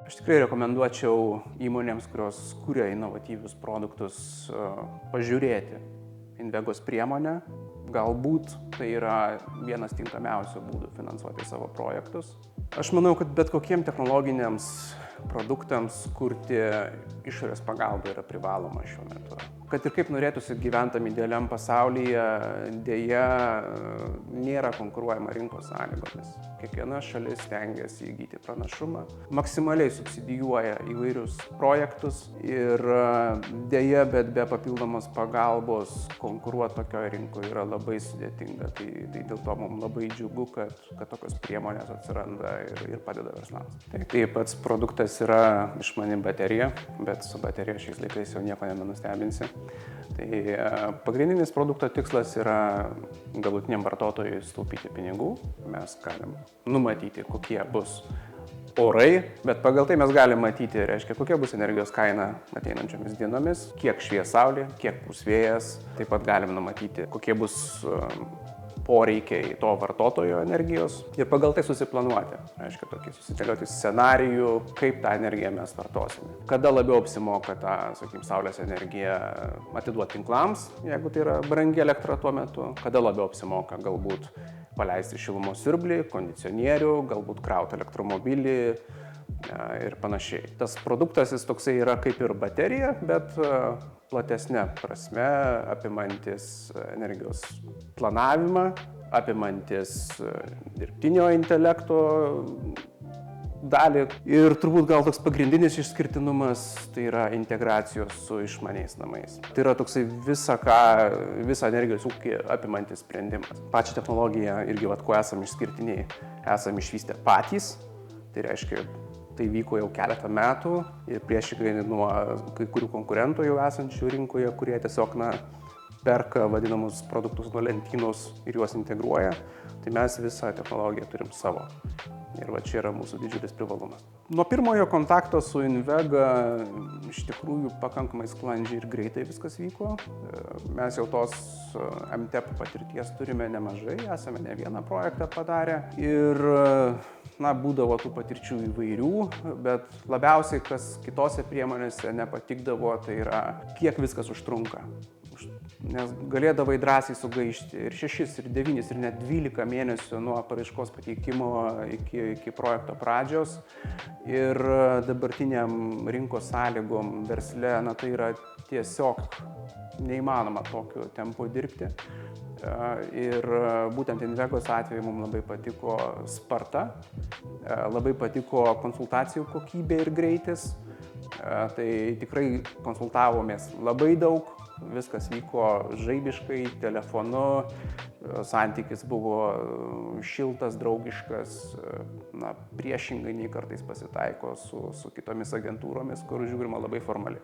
Aš tikrai rekomenduočiau įmonėms, kurios kuria inovatyvius produktus, pažiūrėti Invegos priemonę. Galbūt tai yra vienas tinkamiausių būdų finansuoti savo projektus. Aš manau, kad bet kokiem technologiniams produktams kurti išorės pagalba yra privaloma šiuo metu. Kad ir kaip norėtųsi gyventam idealiam pasaulyje, dėja nėra konkuruojama rinkos sąlygomis. Kiekviena šalis stengiasi įgyti pranašumą, maksimaliai subsidijuoja įvairius projektus ir dėja, bet be papildomos pagalbos konkuruoti tokioje rinkoje yra labai sudėtinga. Tai dėl to mums labai džiugu, kad tokios priemonės atsiranda ir padeda verslams. Tai pats produktas yra išmani baterija, bet su baterija šiais laikais jau nieko nebenustebinsi. Tai pagrindinis produkto tikslas yra galutiniam vartotojui sutaupyti pinigų. Mes galim numatyti, kokie bus orai, bet pagal tai mes galim matyti, reiškia, kokia bus energijos kaina ateinančiomis dienomis, kiek švies saulė, kiek pūs vėjas. Taip pat galim numatyti, kokie bus poreikiai to vartotojo energijos ir pagal tai susiplanuoti, reiškia, tokį susidėlioti scenarijų, kaip tą energiją mes vartosime. Kada labiau apsimoka tą, sakykime, saulės energiją atiduoti tinklams, jeigu tai yra brangi elektra tuo metu, kada labiau apsimoka galbūt paleisti šilumos siurblį, kondicionierių, galbūt krauti elektromobilį ir panašiai. Tas produktas jis toksai yra kaip ir baterija, bet platesnė prasme, apimantis energijos planavimą, apimantis dirbtinio intelekto dalį. Ir turbūt gal toks pagrindinis išskirtinumas tai yra integracijos su išmaniais namais. Tai yra toksai visą energijos ūkį apimantis sprendimas. Pačią technologiją irgi, kuo esam išskirtiniai, esam išvystę patys. Tai reiškia, tai vyko jau keletą metų ir priešingai nuo kai kurių konkurentų jau esančių rinkoje, kurie tiesiog perka vadinamus produktus nuo lentynos ir juos integruoja, tai mes visą technologiją turim savo. Ir čia yra mūsų didžiulis privalumas. Nuo pirmojo kontakto su Invega iš tikrųjų pakankamai sklandžiai ir greitai viskas vyko. Mes jau tos MTEP patirties turime nemažai, esame ne vieną projektą padarę ir būdavo tų patirčių įvairių, bet labiausiai, kas kitose priemonėse nepatikdavo, tai yra, kiek viskas užtrunka. Nes galėdavai drąsiai sugaišti ir 6, ir 9, ir net 12 mėnesių nuo paraiškos pateikimo iki projekto pradžios. Ir dabartiniam rinkos sąlygom versle, tai yra tiesiog neįmanoma tokiu tempu dirbti. Ir būtent Invegos atveju mums labai patiko sparta, labai patiko konsultacijų kokybė ir greitis. Tai tikrai konsultavomės labai daug, viskas vyko žaibiškai, telefonu, santykis buvo šiltas, draugiškas, priešingai nei kartais pasitaiko su kitomis agentūromis, kur žiūrima labai formaliai.